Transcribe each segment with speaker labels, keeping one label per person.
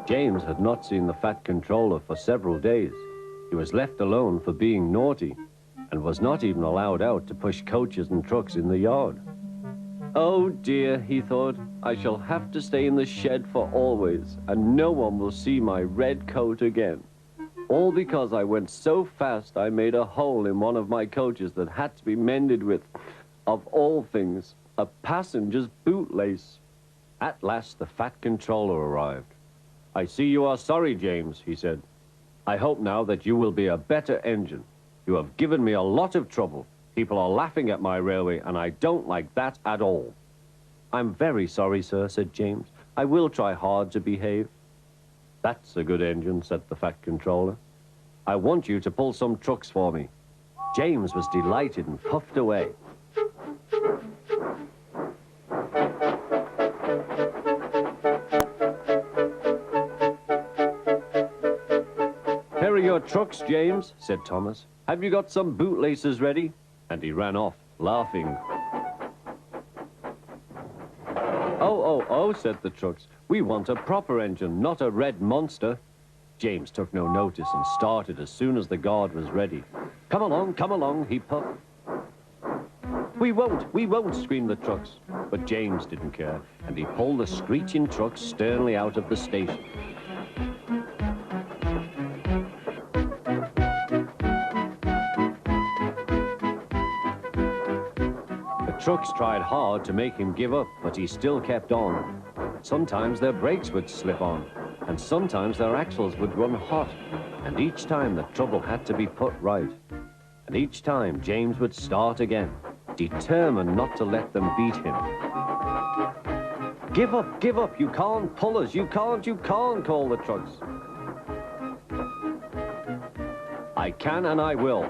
Speaker 1: James had not seen the Fat Controller for several days. He was left alone for being naughty and was not even allowed out to push coaches and trucks in the yard. Oh dear, he thought, I shall have to stay in the shed for always, and no one will see my red coat again. All because I went so fast I made a hole in one of my coaches that had to be mended with, of all things, a passenger's bootlace. At last the Fat Controller arrived. I see you are sorry, James, he said. I hope now that you will be a better engine. You have given me a lot of trouble. People are laughing at my railway, and I don't like that at all. I'm very sorry, sir, said James. I will try hard to behave. That's a good engine, said the Fat Controller. I want you to pull some trucks for me. James was delighted and puffed away. Here are your trucks, James, said Thomas. Have you got some bootlaces ready? And he ran off, laughing. Oh, said the trucks. We want a proper engine, not a red monster. James took no notice and started as soon as the guard was ready. Come along, he puffed. We won't, screamed the trucks. But James didn't care, and he pulled the screeching trucks sternly out of the station. The trucks tried hard to make him give up, but he still kept on. Sometimes their brakes would slip on, and sometimes their axles would run hot, and each time the trouble had to be put right. And each time James would start again, determined not to let them beat him. Give up, you can't pull us, you can't, called the trucks. I can and I will,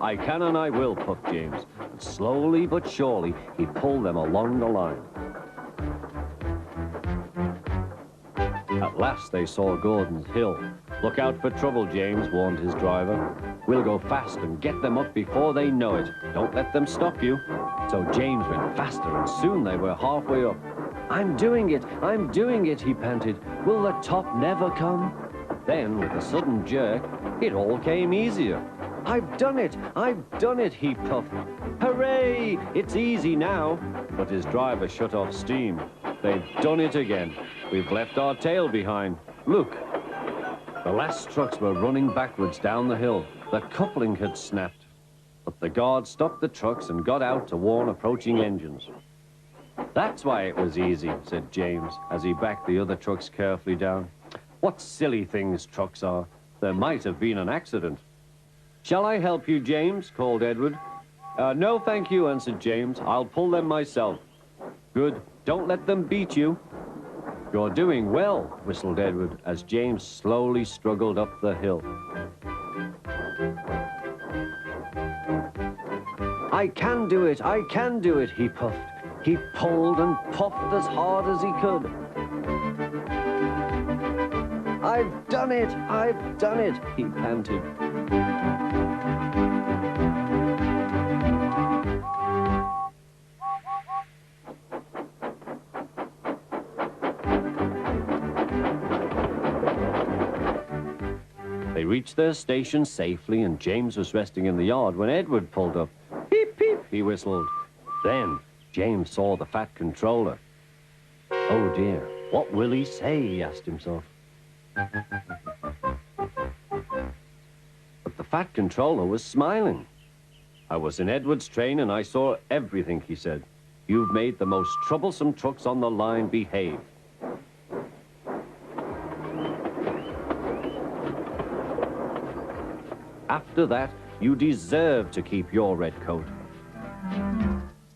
Speaker 1: puffed James. And slowly but surely, he pulled them along the line. At last they saw Gordon's Hill. Look out for trouble, James, warned his driver. We'll go fast and get them up before they know it. Don't let them stop you. So James went faster, and soon they were halfway up. I'm doing it, he panted. Will the top never come? Then, with a sudden jerk, it all came easier. I've done it, he puffed. Hooray! It's easy now. But his driver shut off steam. They've done it again. We've left our tail behind. Look. The last trucks were running backwards down the hill. The coupling had snapped. But the guard stopped the trucks and got out to warn approaching engines. That's why it was easy, said James, as he backed the other trucks carefully down. What silly things trucks are. There might have been an accident. Shall I help you, James? Called Edward. No, thank you, answered James. I'll pull them myself. Good. Don't let them beat you. You're doing well, whistled Edward, as James slowly struggled up the hill. I can do it, he puffed. He pulled and puffed as hard as he could. I've done it, he panted. They reached their station safely, and James was resting in the yard when Edward pulled up. Peep, peep, he whistled. Then James saw the Fat Controller. Oh dear, what will he say, he asked himself. But the Fat Controller was smiling. I was in Edward's train and I saw everything, he said. You've made the most troublesome trucks on the line behave. After that, you deserve to keep your red coat.